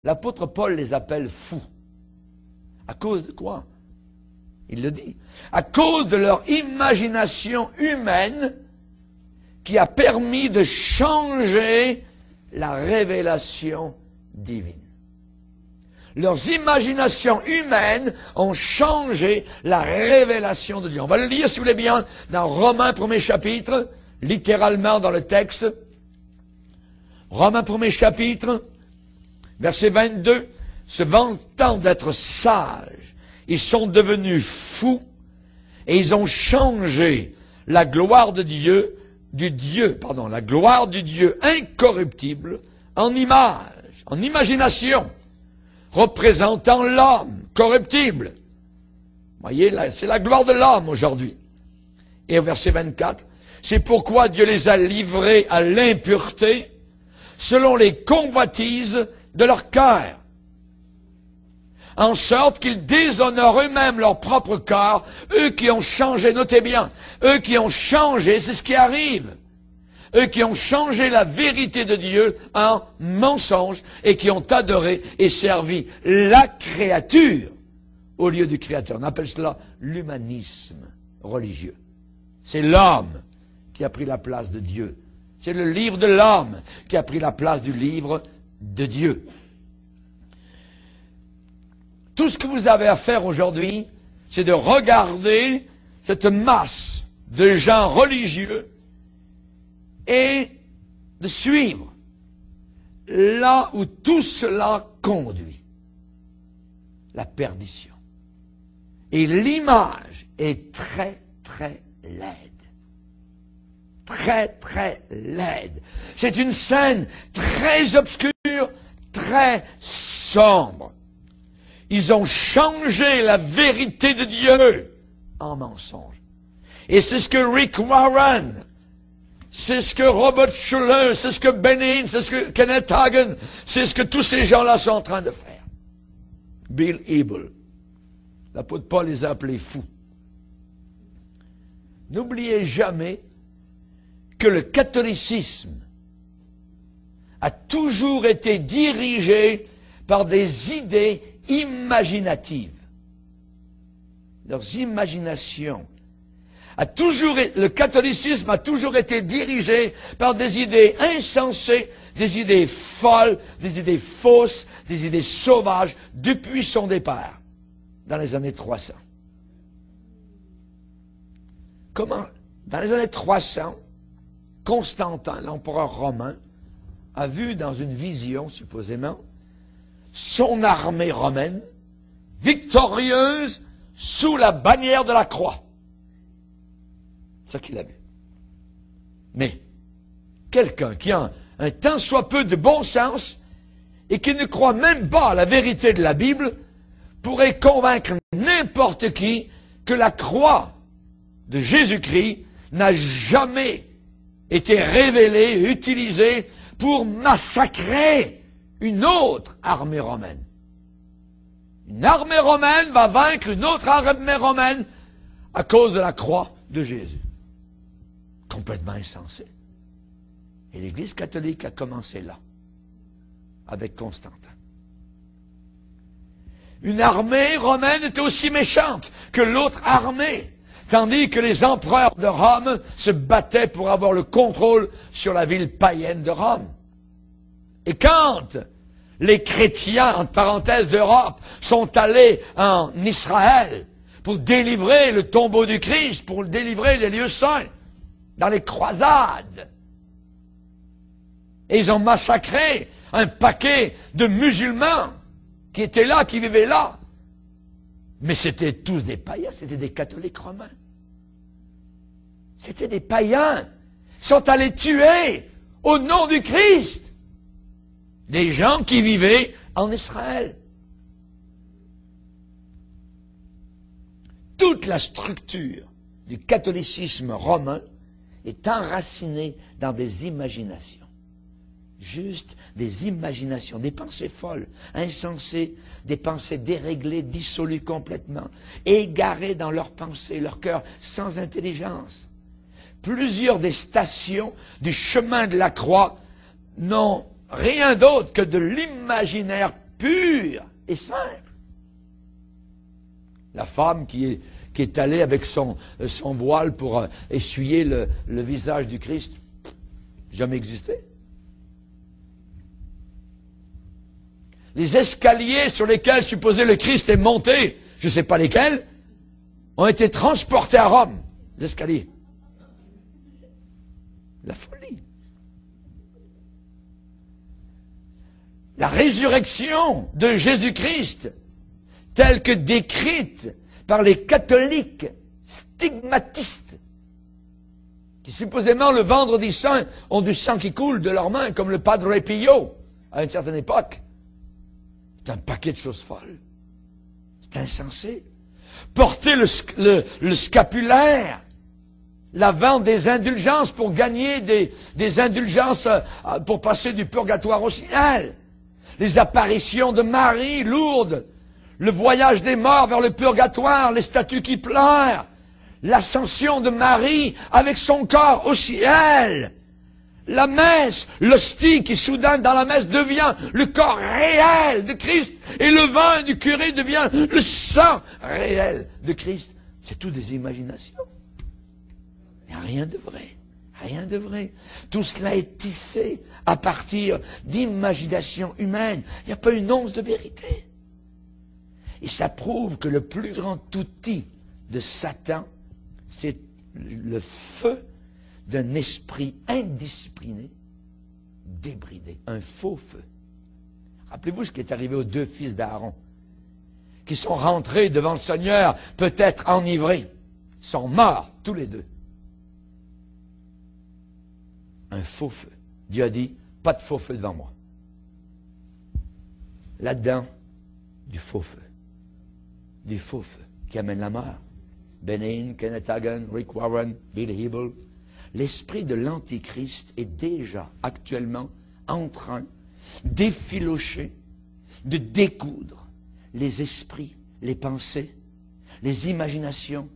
L'apôtre Paul les appelle fous. À cause de quoi? Il le dit. À cause de leur imagination humaine qui a permis de changer la révélation divine. Leurs imaginations humaines ont changé la révélation de Dieu. On va le lire, si vous voulez bien, dans Romains 1er chapitre, littéralement dans le texte. Romains 1er chapitre, verset 22. Se vantant d'être sages, ils sont devenus fous et ils ont changé la gloire de Dieu, la gloire du Dieu incorruptible en image, en imagination, représentant l'homme corruptible. Vous voyez, c'est la gloire de l'homme aujourd'hui. Et au verset 24, c'est pourquoi Dieu les a livrés à l'impureté selon les convoitises de leur cœur, en sorte qu'ils déshonorent eux-mêmes leur propre corps, eux qui ont changé, notez bien, eux qui ont changé, c'est ce qui arrive, eux qui ont changé la vérité de Dieu en mensonge et qui ont adoré et servi la créature au lieu du Créateur. On appelle cela l'humanisme religieux. C'est l'homme qui a pris la place de Dieu. C'est le livre de l'homme qui a pris la place du livre de Dieu. Tout ce que vous avez à faire aujourd'hui, c'est de regarder cette masse de gens religieux et de suivre là où tout cela conduit. La perdition. Et l'image est très, très laide. Très, très laide. C'est une scène très obscure, très sombre. Ils ont changé la vérité de Dieu en mensonge. Et c'est ce que Rick Warren, c'est ce que Robert Schuller, c'est ce que Benin, c'est ce que Kenneth Hagin, c'est ce que tous ces gens-là sont en train de faire. Bill Hybels, l'apôtre Paul les a appelés fous. N'oubliez jamais que le catholicisme a toujours été dirigé par des idées imaginatives. Leurs imaginations. Le catholicisme a toujours été dirigé par des idées insensées, des idées folles, des idées fausses, des idées sauvages depuis son départ, dans les années 300. Comment? Dans les années 300, Constantin, l'empereur romain, a vu dans une vision, supposément, son armée romaine, victorieuse sous la bannière de la croix. C'est ça qu'il a vu. Mais, quelqu'un qui a un tant soit peu de bon sens et qui ne croit même pas à la vérité de la Bible pourrait convaincre n'importe qui que la croix de Jésus-Christ n'a jamais été révélée, utilisée pour massacrer une autre armée romaine. Une armée romaine va vaincre une autre armée romaine à cause de la croix de Jésus. Complètement insensé. Et l'Église catholique a commencé là, avec Constantin. Une armée romaine était aussi méchante que l'autre armée, tandis que les empereurs de Rome se battaient pour avoir le contrôle sur la ville païenne de Rome. Et quand les chrétiens, entre parenthèses, d'Europe, sont allés en Israël pour délivrer le tombeau du Christ, pour délivrer les lieux saints, dans les croisades, et ils ont massacré un paquet de musulmans qui étaient là, qui vivaient là. Mais c'était tous des païens, c'était des catholiques romains. C'était des païens. Ils sont allés tuer au nom du Christ des gens qui vivaient en Israël. Toute la structure du catholicisme romain est enracinée dans des imaginations. Juste des imaginations, des pensées folles, insensées, des pensées déréglées, dissolues complètement, égarées dans leurs pensées, leur cœur, sans intelligence. Plusieurs des stations du chemin de la croix n'ont rien d'autre que de l'imaginaire pur et simple. La femme qui est allée avec son voile pour essuyer le visage du Christ, jamais existé. Les escaliers sur lesquels supposé le Christ est monté, je ne sais pas lesquels, ont été transportés à Rome. Les escaliers. La folie. La résurrection de Jésus-Christ, telle que décrite par les catholiques stigmatistes, qui supposément le vendredi saint ont du sang qui coule de leurs mains, comme le Padre Pio à une certaine époque. C'est un paquet de choses folles. C'est insensé. Porter le scapulaire, la vente des indulgences pour gagner des indulgences pour passer du purgatoire au ciel, les apparitions de Marie, Lourdes, le voyage des morts vers le purgatoire, les statues qui pleurent, l'ascension de Marie avec son corps au ciel, la messe, l'hostie qui soudain dans la messe devient le corps réel de Christ et le vin du curé devient le sang réel de Christ. C'est tout des imaginations. Il n'y a rien de vrai. Rien de vrai. Tout cela est tissé à partir d'imagination humaine. Il n'y a pas une once de vérité. Et ça prouve que le plus grand outil de Satan, c'est le feu d'un esprit indiscipliné, débridé, un faux feu. Rappelez-vous ce qui est arrivé aux deux fils d'Aaron, qui sont rentrés devant le Seigneur, peut-être enivrés, sont morts tous les deux. Un faux feu. Dieu a dit, pas de faux feu devant moi. Là-dedans, du faux feu. Du faux feu qui amène la mort. Benin, Kenneth Hagin, Rick Warren, Bill Hybel. L'esprit de l'Antichrist est déjà actuellement en train d'effilocher, de découdre les esprits, les pensées, les imaginations.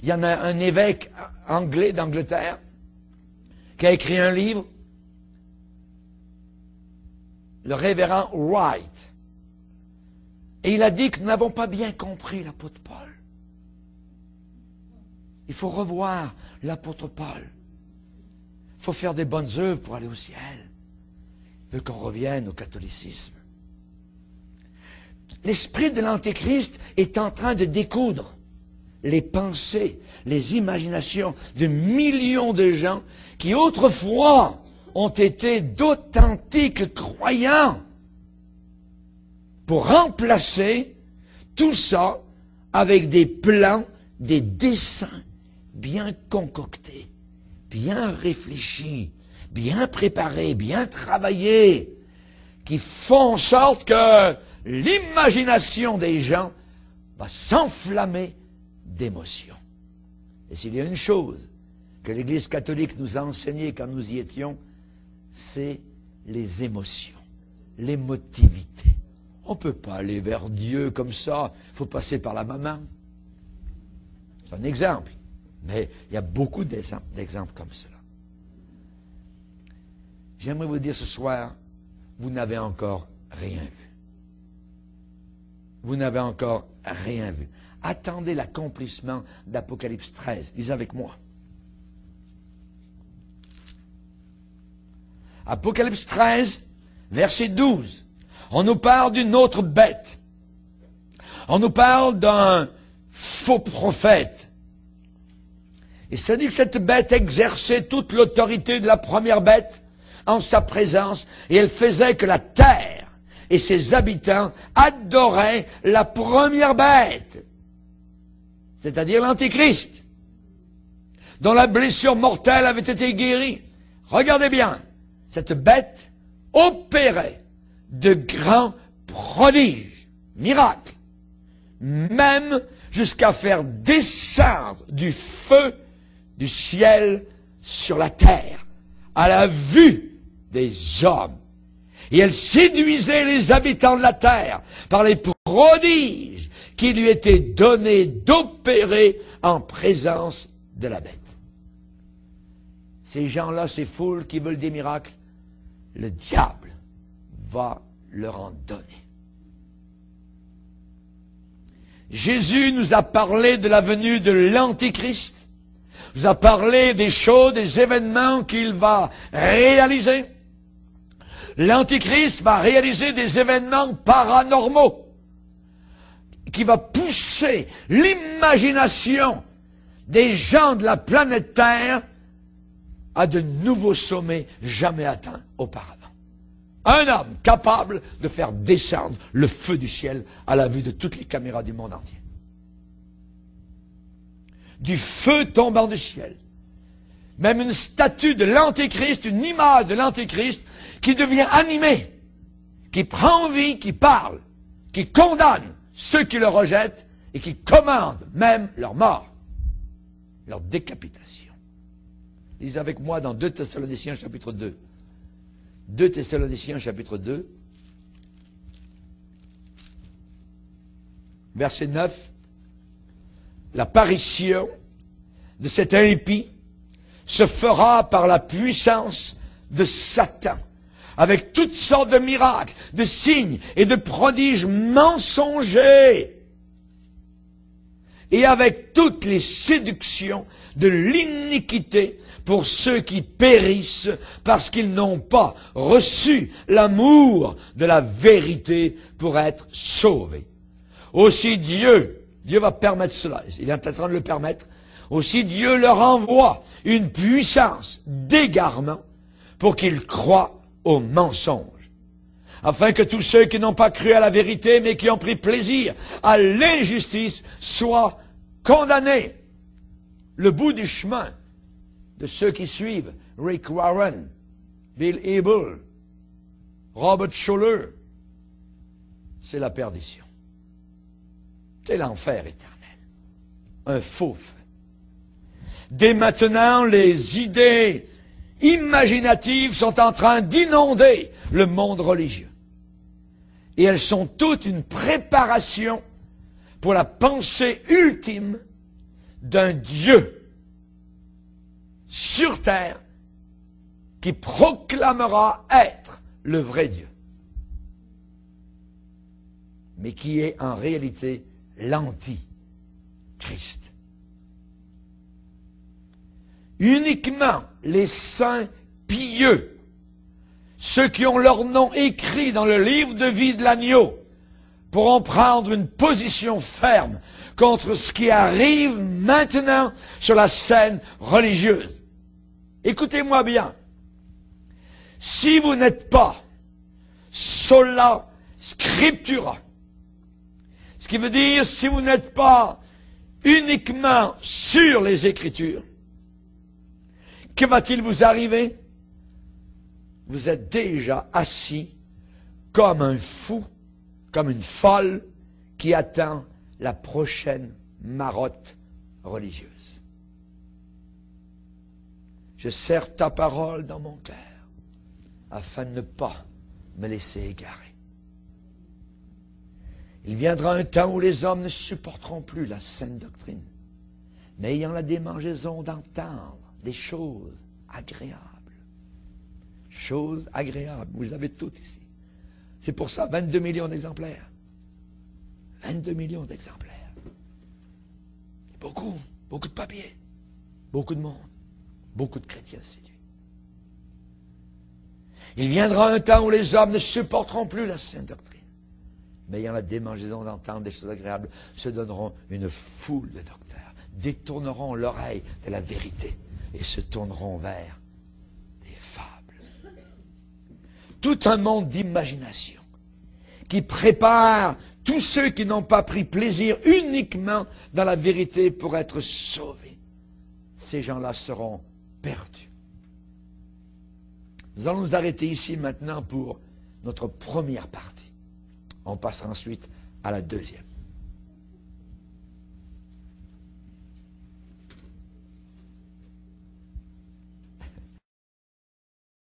Il y en a un évêque anglais d'Angleterre qui a écrit un livre, le révérend Wright. Et il a dit que nous n'avons pas bien compris l'apôtre Paul. Il faut revoir l'apôtre Paul. Il faut faire des bonnes œuvres pour aller au ciel. Il veut qu'on revienne au catholicisme. L'esprit de l'Antéchrist est en train de découdre les pensées, les imaginations de millions de gens qui autrefois ont été d'authentiques croyants pour remplacer tout ça avec des plans, des desseins bien concoctés, bien réfléchis, bien préparés, bien travaillés, qui font en sorte que l'imagination des gens va s'enflammer d'émotions. Et s'il y a une chose que l'Église catholique nous a enseignée quand nous y étions, c'est les émotions, l'émotivité. On ne peut pas aller vers Dieu comme ça, il faut passer par la maman. C'est un exemple, mais il y a beaucoup d'exemples comme cela. J'aimerais vous dire ce soir, vous n'avez encore rien vu. Vous n'avez encore rien vu. Attendez l'accomplissement d'Apocalypse 13. Lisez avec moi. Apocalypse 13, verset 12. On nous parle d'une autre bête. On nous parle d'un faux prophète. Et ça dit que cette bête exerçait toute l'autorité de la première bête en sa présence, et elle faisait que la terre et ses habitants adoraient la première bête, c'est-à-dire l'Antéchrist, dont la blessure mortelle avait été guérie. Regardez bien, cette bête opérait de grands prodiges, miracles, même jusqu'à faire descendre du feu du ciel sur la terre, à la vue des hommes. Et elle séduisait les habitants de la terre par les prodiges qui lui étaient donnés d'opérer en présence de la bête. Ces gens-là, ces foules qui veulent des miracles, le diable va leur en donner. Jésus nous a parlé de la venue de l'Antichrist, nous a parlé des choses, des événements qu'il va réaliser. L'Antichrist va réaliser des événements paranormaux qui va pousser l'imagination des gens de la planète Terre à de nouveaux sommets jamais atteints auparavant. Un homme capable de faire descendre le feu du ciel à la vue de toutes les caméras du monde entier. Du feu tombant du ciel. Même une statue de l'Antéchrist, une image de l'Antéchrist qui devient animée, qui prend vie, qui parle, qui condamne ceux qui le rejettent et qui commande même leur mort, leur décapitation. Lisez avec moi dans 2 Thessaloniciens chapitre 2. 2 Thessaloniciens chapitre 2, verset 9. L'apparition de cet impie se fera par la puissance de Satan, avec toutes sortes de miracles, de signes et de prodiges mensongers, et avec toutes les séductions de l'iniquité pour ceux qui périssent parce qu'ils n'ont pas reçu l'amour de la vérité pour être sauvés. Aussi Dieu va permettre cela, il est en train de le permettre, aussi Dieu leur envoie une puissance d'égarement pour qu'ils croient au mensonge, afin que tous ceux qui n'ont pas cru à la vérité mais qui ont pris plaisir à l'injustice soient condamnés. Le bout du chemin de ceux qui suivent Rick Warren, Bill Hybels, Robert Schuller, c'est la perdition. C'est l'enfer éternel. Un faux feu. Dès maintenant, les idées imaginatives sont en train d'inonder le monde religieux. Et elles sont toutes une préparation pour la pensée ultime d'un Dieu sur terre qui proclamera être le vrai Dieu, mais qui est en réalité l'antichrist. Uniquement les saints pieux, ceux qui ont leur nom écrit dans le livre de vie de l'agneau, pourront prendre une position ferme contre ce qui arrive maintenant sur la scène religieuse. Écoutez-moi bien. Si vous n'êtes pas sola scriptura, ce qui veut dire si vous n'êtes pas uniquement sur les Écritures, que va-t-il vous arriver? Vous êtes déjà assis comme un fou, comme une folle qui attend la prochaine marotte religieuse. Je serre ta parole dans mon cœur afin de ne pas me laisser égarer. Il viendra un temps où les hommes ne supporteront plus la saine doctrine, mais ayant la démangeaison d'entendre des choses agréables. Choses agréables, vous les avez toutes ici. C'est pour ça 22 millions d'exemplaires. 22 millions d'exemplaires. Beaucoup, beaucoup de papier, beaucoup de monde, beaucoup de chrétiens séduits. Il viendra un temps où les hommes ne supporteront plus la sainte doctrine, mais ayant la démangeaison d'entendre des choses agréables, se donneront une foule de docteurs, détourneront l'oreille de la vérité et se tourneront vers des fables. Tout un monde d'imagination qui prépare tous ceux qui n'ont pas pris plaisir uniquement dans la vérité pour être sauvés. Ces gens-là seront perdus. Nous allons nous arrêter ici maintenant pour notre première partie. On passera ensuite à la deuxième.